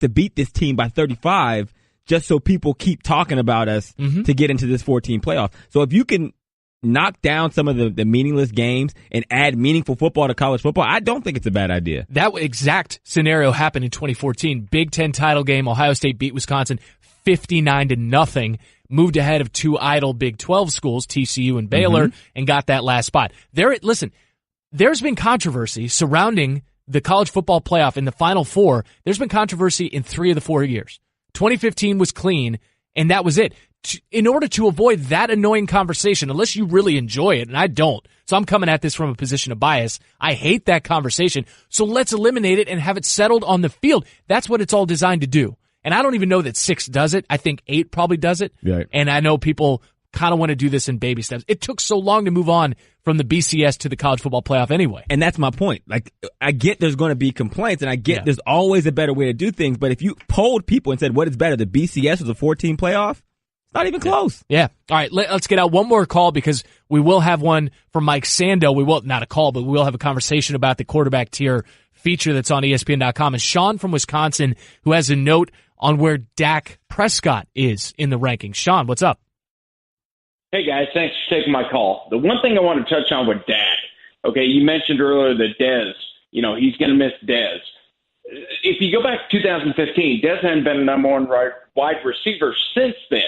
to beat this team by 35 just so people keep talking about us to get into this 14 playoff. So if you can knock down some of the meaningless games and add meaningful football to college football, I don't think it's a bad idea. That exact scenario happened in 2014. Big Ten title game. Ohio State beat Wisconsin 59-0. Moved ahead of two idle Big 12 schools, TCU and Baylor, and got that last spot. Listen, there's been controversy surrounding the college football playoff in the Final Four. There's been controversy in 3 of the 4 years. 2015 was clean, and that was it. In order to avoid that annoying conversation, unless you really enjoy it, and I don't, so I'm coming at this from a position of bias, I hate that conversation, so let's eliminate it and have it settled on the field. That's what it's all designed to do. And I don't even know that 6 does it. I think 8 probably does it. Right. And I know people kind of want to do this in baby steps. It took so long to move on from the BCS to the college football playoff anyway. And that's my point. Like, I get there's going to be complaints, and I get there's always a better way to do things, but if you polled people and said, what is better, the BCS or the 14 playoff? It's not even close. Yeah. All right, let's get out one more call because we will have one from Mike Sando. We will, not a call, but we will have a conversation about the quarterback tier feature that's on ESPN.com. And Sean from Wisconsin, who has a note on where Dak Prescott is in the rankings. Sean, what's up? Hey, guys. Thanks for taking my call. The one thing I want to touch on with Dak, okay, you mentioned earlier that Dez, he's going to miss Dez. If you go back to 2015, Dez hadn't been a number one wide receiver since then.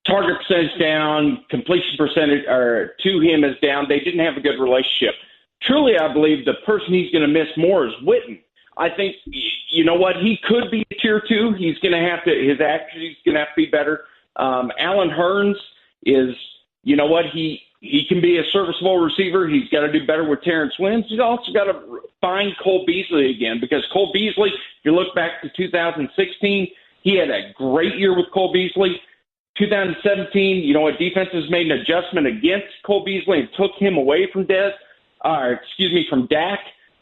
Target percentage down, completion percentage to him is down. They didn't have a good relationship. Truly, I believe the person he's going to miss more is Witten. I think, you know what, he could be a tier 2. He's going to have to, his accuracy is going to have to be better. Alan Hearns is, you know what, he can be a serviceable receiver. He's got to do better with Terrence Williams. He's also got to find Cole Beasley again, because Cole Beasley, if you look back to 2016, he had a great year with Cole Beasley. 2017, you know what, defenses made an adjustment against Cole Beasley and took him away from from Dak.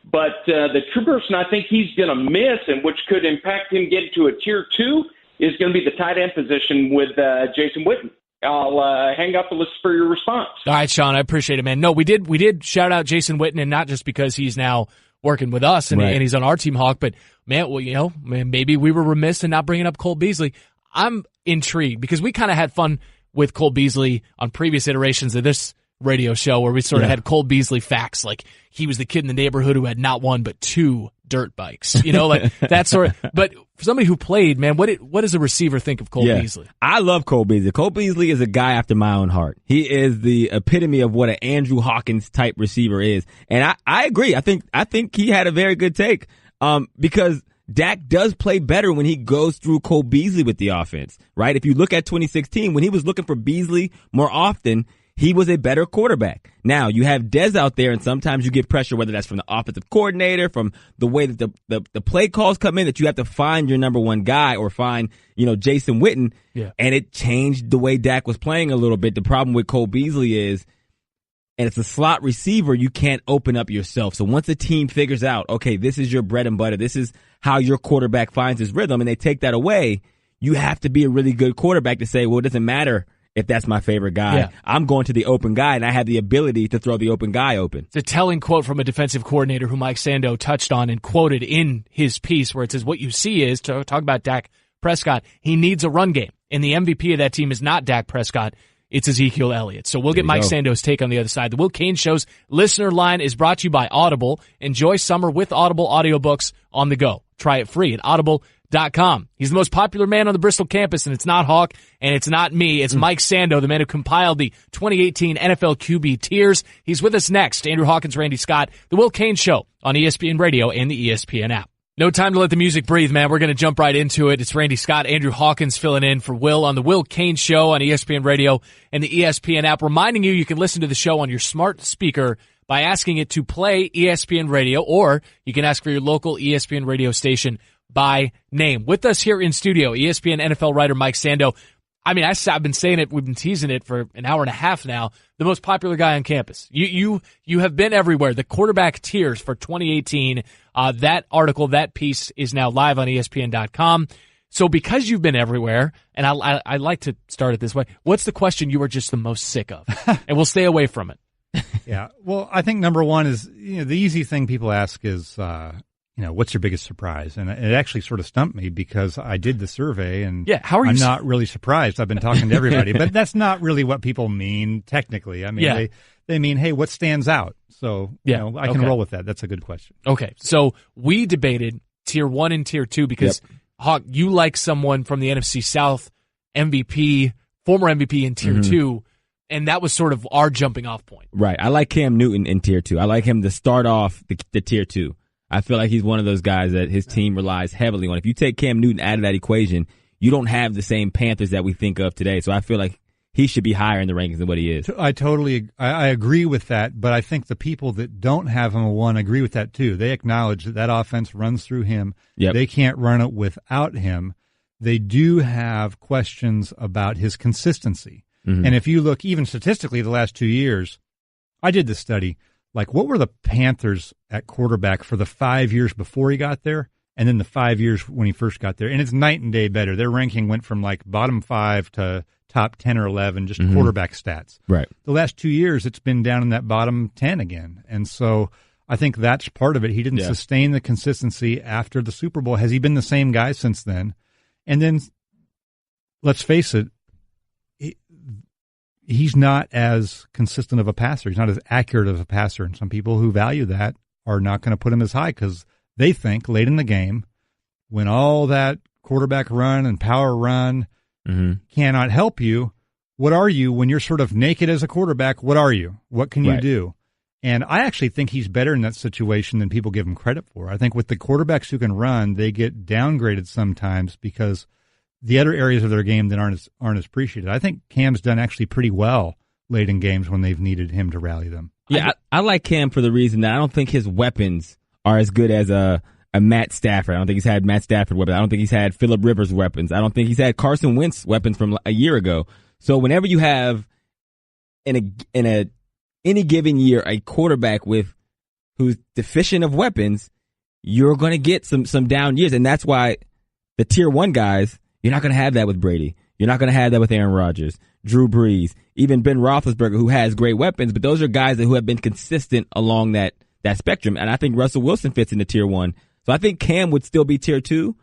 But the true person I think he's going to miss, and which could impact him getting to a tier 2, is going to be the tight end position with Jason Witten. I'll hang up and listen for your response. All right, Sean, I appreciate it, man. No, we did shout out Jason Witten, and not just because he's now working with us and he's on our team, Hawk, but man, well, maybe we were remiss in not bringing up Cole Beasley. I'm intrigued because we kind of had fun with Cole Beasley on previous iterations of this radio show where we sort of had Cole Beasley facts, like he was the kid in the neighborhood who had not 1 but 2 dirt bikes, like that sort of. But for somebody who played, man, what does a receiver think of Cole Beasley? I love Cole Beasley. Cole Beasley is a guy after my own heart. He is the epitome of what an Andrew Hawkins type receiver is, and I agree. I think he had a very good take, because Dak does play better when he goes through Cole Beasley with the offense, right? If you look at 2016, when he was looking for Beasley more often, he was a better quarterback. Now, you have Dez out there, and sometimes you get pressure, whether that's from the offensive coordinator, from the way that the play calls come in, that you have to find your number one guy or find, Jason Witten. Yeah. And it changed the way Dak was playing a little bit. The problem with Cole Beasley is, and it's a slot receiver, you can't open up yourself. So once a team figures out, okay, this is your bread and butter, this is how your quarterback finds his rhythm, and they take that away, you have to be a really good quarterback to say, well, it doesn't matter if that's my favorite guy. Yeah. I'm going to the open guy, and I have the ability to throw the open guy open. It's a telling quote from a defensive coordinator who Mike Sando touched on and quoted in his piece, where it says, what you see is, to talk about Dak Prescott, he needs a run game. And the MVP of that team is not Dak Prescott, it's Ezekiel Elliott. So we'll get Mike Sando's take on the other side. The Will Cain Show's listener line is brought to you by Audible. Enjoy summer with Audible audiobooks on the go. Try it free at audible.com. He's the most popular man on the Bristol campus, and it's not Hawk, and it's not me. It's Mike Sando, the man who compiled the 2018 NFL QB tiers. He's with us next. Andrew Hawkins, Randy Scott, The Will Cain Show on ESPN Radio and the ESPN app. No time to let the music breathe, man. We're going to jump right into it. It's Randy Scott, Andrew Hawkins filling in for Will on The Will Cain Show on ESPN Radio and the ESPN app. Reminding you can listen to the show on your smart speaker by asking it to play ESPN Radio, or you can ask for your local ESPN radio station by name. With us here in studio, ESPN NFL writer Mike Sando. I mean, I've been saying it, we've been teasing it for an hour and a half now. The most popular guy on campus. You have been everywhere. The quarterback tiers for 2018, that article, that piece is now live on ESPN.com. So because you've been everywhere, and I like to start it this way, what's the question you are just the most sick of? And we'll stay away from it. Yeah. Well, I think number one is, the easy thing people ask is, what's your biggest surprise? And it actually sort of stumped me because I did the survey, and how are you I'm not really surprised. I've been talking to everybody, but that's not really what people mean technically. I mean, they mean, hey, what stands out? So, I can roll with that. That's a good question. Okay, so we debated Tier 1 and Tier 2 because, Hawk, you like someone from the NFC South, MVP, former MVP in Tier 2, and that was sort of our jumping off point. Right. I like Cam Newton in Tier 2. I like him to start off the Tier 2. I feel like he's one of those guys that his team relies heavily on. If you take Cam Newton out of that equation, you don't have the same Panthers that we think of today. So I feel like he should be higher in the rankings than what he is. I agree with that, but I think the people that don't have him a 1 agree with that too. They acknowledge that offense runs through him. Yep. They can't run it without him. They do have questions about his consistency. And if you look even statistically the last 2 years, I did this study. Like, what were the Panthers at quarterback for the 5 years before he got there and then the 5 years when he first got there? And it's night and day better. Their ranking went from like bottom 5 to top 10 or 11, just quarterback stats. Right. The last 2 years, it's been down in that bottom 10 again. And so I think that's part of it. He didn't sustain the consistency after the Super Bowl. Has he been the same guy since then? And then, let's face it, he's not as consistent of a passer. He's not as accurate of a passer. And some people who value that are not going to put him as high because they think late in the game, when all that quarterback run and power run cannot help you, what are you when you're sort of naked as a quarterback? What are you? What can you do? And I actually think he's better in that situation than people give him credit for. I think with the quarterbacks who can run, they get downgraded sometimes because the other areas of their game that aren't as appreciated. I think Cam's done actually pretty well late in games when they've needed him to rally them. Yeah, I like Cam for the reason that I don't think his weapons are as good as a Matt Stafford. I don't think he's had Matt Stafford weapons. I don't think he's had Phillip Rivers weapons. I don't think he's had Carson Wentz weapons from a year ago. So whenever you have in any given year a quarterback who's deficient of weapons, you're going to get some down years, and that's why the Tier 1 guys. You're not going to have that with Brady. You're not going to have that with Aaron Rodgers, Drew Brees, even Ben Roethlisberger, who has great weapons, but those are guys who have been consistent along that spectrum. And I think Russell Wilson fits into Tier 1. So I think Cam would still be Tier 2,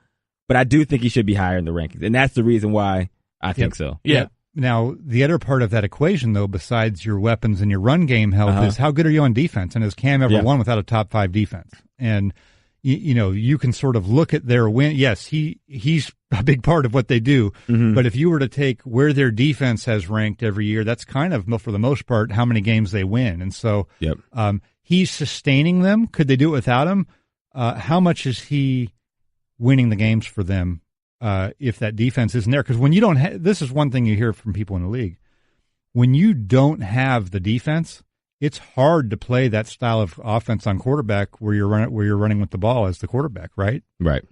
but I do think he should be higher in the rankings. And that's the reason why I think so. Yeah. Now, the other part of that equation, though, besides your weapons and your run game health, is how good are you on defense? And has Cam ever won without a top 5 defense? And you can sort of look at their win. Yes, he's a big part of what they do. But if you were to take where their defense has ranked every year, that's kind of, for the most part, how many games they win. And so he's sustaining them. Could they do it without him? How much is he winning the games for them if that defense isn't there? Because when you don't this is one thing you hear from people in the league. When you don't have the defense, it's hard to play that style of offense on quarterback where you're running with the ball as the quarterback, right? Right.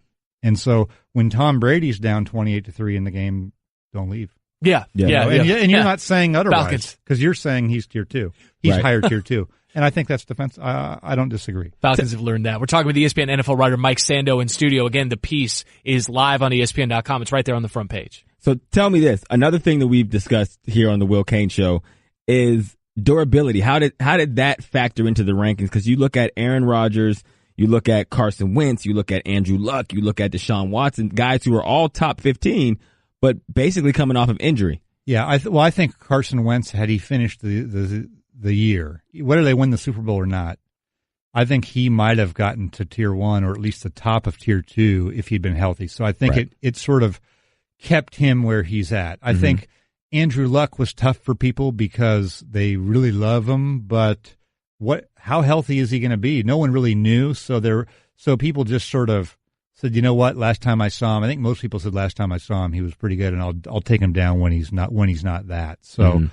And so when Tom Brady's down 28-3 in the game, don't leave. Yeah. And you're not saying otherwise because you're saying he's Tier 2. He's higher Tier 2. And I think that's defense. I don't disagree. Falcons have learned that. We're talking with ESPN NFL writer Mike Sando in studio. Again, the piece is live on ESPN.com. It's right there on the front page. So tell me this. Another thing that we've discussed here on the Will Cain Show is durability. How did that factor into the rankings? Because you look at Aaron Rodgers, you look at Carson Wentz, you look at Andrew Luck, you look at Deshaun Watson, guys who are all top 15, but basically coming off of injury. Yeah, I think Carson Wentz, had he finished the year, whether they win the Super Bowl or not, I think he might have gotten to Tier 1 or at least the top of Tier 2 if he'd been healthy. So I think it sort of kept him where he's at. I think Andrew Luck was tough for people because they really love him, but how healthy is he going to be? No one really knew, so people just sort of said, you know what? Last time I saw him, I think most people said last time I saw him he was pretty good, and I'll take him down when he's not that. So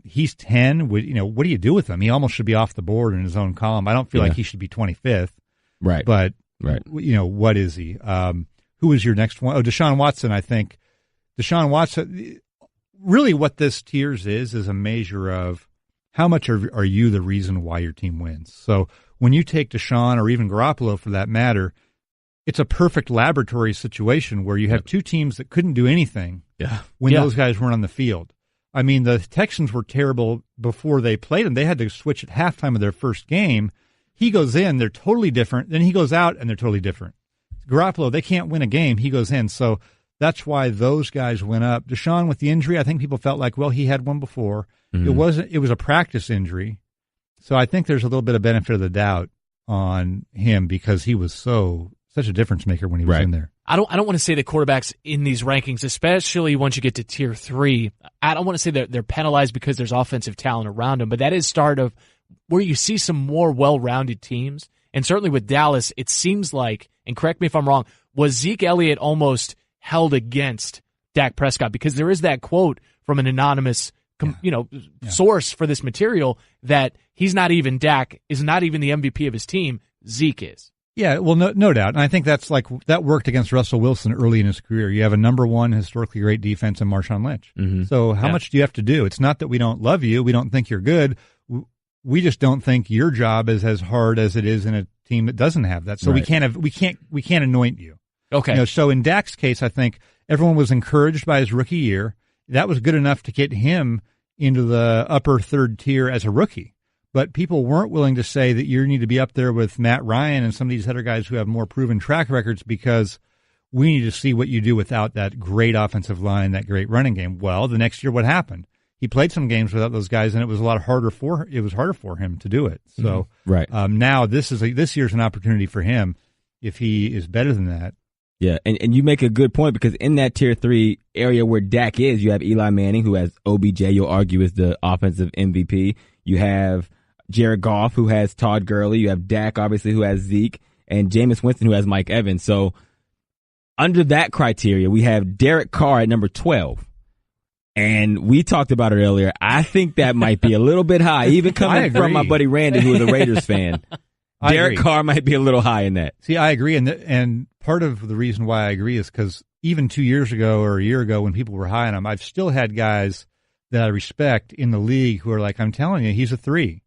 he's 10. What do you do with him? He almost should be off the board in his own column. I don't feel like he should be 25th. Right. But what is he? Who is your next one? Oh, Deshaun Watson. I think Deshaun Watson. Really, what this tiers is a measure of how much are you the reason why your team wins. So when you take Deshaun or even Garoppolo for that matter, it's a perfect laboratory situation where you have two teams that couldn't do anything when those guys weren't on the field. I mean, the Texans were terrible before they played him. They had to switch at halftime of their first game. he goes in, they're totally different. Then he goes out, and they're totally different. Garoppolo, they can't win a game. He goes in. So that's why those guys went up. Deshaun with the injury, I think people felt like, well, he had one before. Mm-hmm. It was a practice injury. So I think there's a little bit of benefit of the doubt on him because he was such a difference maker when he was in there. I don't want to say that quarterbacks in these rankings, especially once you get to tier 3, I don't want to say that they're penalized because there's offensive talent around them, but that is start of where you see some more well-rounded teams. And certainly with Dallas, it seems like, and correct me if I'm wrong, was Zeke Elliott almost held against Dak Prescott? Because there is that quote from an anonymous source for this material that he's not even Dak, is not even the MVP of his team, Zeke is. Yeah, well, no doubt. And I think that worked against Russell Wilson early in his career. You have a number 1 historically great defense in Marshawn Lynch. Mm-hmm. So how much do you have to do? It's not that we don't love you. We don't think you're good. We just don't think your job is as hard as it is in a team that doesn't have that. So we can't anoint you. Okay. So in Dak's case, I think everyone was encouraged by his rookie year. That was good enough to get him into the upper 3rd tier as a rookie. But people weren't willing to say that you need to be up there with Matt Ryan and some of these other guys who have more proven track records because we need to see what you do without that great offensive line, that great running game. Well, the next year, what happened? He played some games without those guys, and it was harder for him to do it. So now this year's an opportunity for him if he is better than that. Yeah, and you make a good point because in that tier 3 area where Dak is, you have Eli Manning, who has OBJ, you'll argue is the offensive MVP. You have Jared Goff, who has Todd Gurley. You have Dak, obviously, who has Zeke, and Jameis Winston, who has Mike Evans. So under that criteria, we have Derek Carr at number 12. And we talked about it earlier. I think that might be a little bit high, even coming from my buddy Randy, who is a Raiders fan. Derek Carr might be a little high in that. See, I agree. And part of the reason why I agree is because even 2 years ago or a year ago when people were high on him, I've still had guys that I respect in the league who are like, I'm telling you, he's a 3.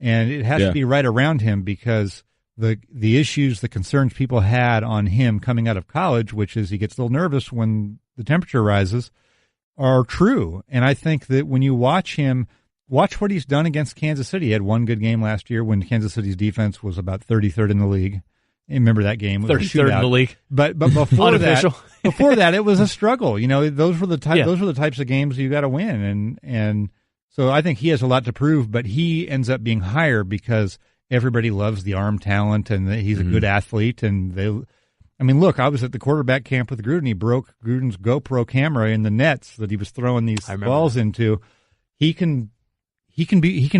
And it has to be right around him because the issues, the concerns people had on him coming out of college, which is he gets a little nervous when the temperature rises, are true. And I think that when you watch what he's done against Kansas City. He had one good game last year when Kansas City's defense was about 33rd in the league. I remember that game. 33rd in the league. But before that, it was a struggle. Those were the types of games you got to win. And so I think he has a lot to prove, but he ends up being higher because everybody loves the arm talent and he's a good athlete. And look, I was at the quarterback camp with Gruden. He broke Gruden's GoPro camera in the nets that he was throwing these balls into. He can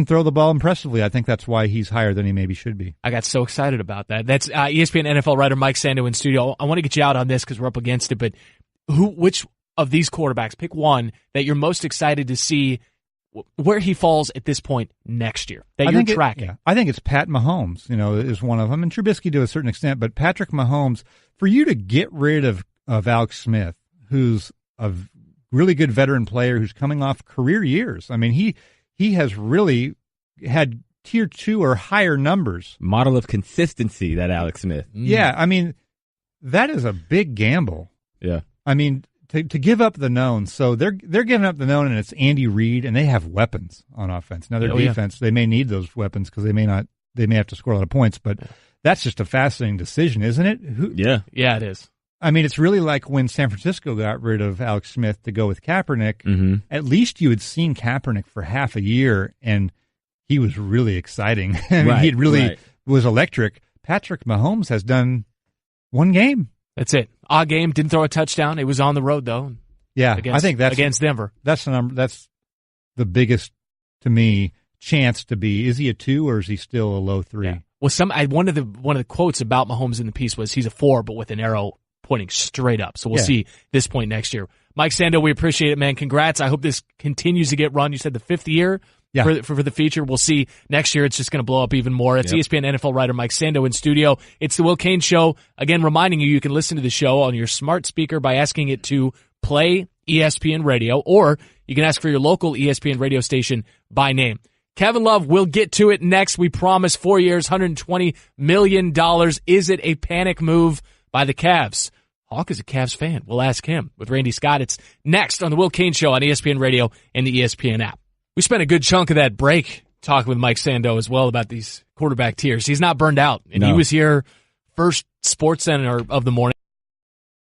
throw the ball impressively. I think that's why he's higher than he maybe should be. I got so excited about that. That's ESPN NFL writer Mike Sando in studio. I want to get you out on this because we're up against it, but which of these quarterbacks, pick one that you're most excited to see where he falls at this point next year that you're tracking? I think it's Pat Mahomes, is one of them, and Trubisky to a certain extent, but Patrick Mahomes, for you to get rid of Alex Smith, who's a really good veteran player who's coming off career years. I mean, he has really had tier 2 or higher numbers. Model of consistency, that Alex Smith. Yeah, I mean, that is a big gamble. Yeah. I mean, to give up the known. So they're giving up the known, and it's Andy Reid, and they have weapons on offense. Now their defense, they may need those weapons because they may have to score a lot of points, but that's just a fascinating decision, isn't it? Yeah, it is. I mean, it's really like when San Francisco got rid of Alex Smith to go with Kaepernick. Mm-hmm. At least you had seen Kaepernick for half a year, and he was really exciting. He really was electric. Patrick Mahomes has done one game. That's it. Odd game, didn't throw a touchdown. It was on the road, though. Yeah, I think that's against Denver. That's the number. That's the biggest, to me, chance to be. Is he a 2 or is he still a low 3? Yeah. Well, one of the quotes about Mahomes in the piece was he's a 4, but with an arrow pointing straight up. So we'll see this point next year. Mike Sando, we appreciate it, man. Congrats. I hope this continues to get run. You said the 5th year for the feature. We'll see next year. It's just going to blow up even more. It's ESPN NFL writer Mike Sando in studio. It's the Will Cain Show. Again, reminding you can listen to the show on your smart speaker by asking it to play ESPN Radio, or you can ask for your local ESPN radio station by name. Kevin Love, we'll get to it next. We promise 4 years, $120 million. Is it a panic move by the Cavs? Hawk is a Cavs fan. We'll ask him with Randy Scott. It's next on the Will Cain Show on ESPN Radio and the ESPN app. We spent a good chunk of that break talking with Mike Sando as well about these quarterback tiers. He's not burned out, and he was here first Sports Center of the morning.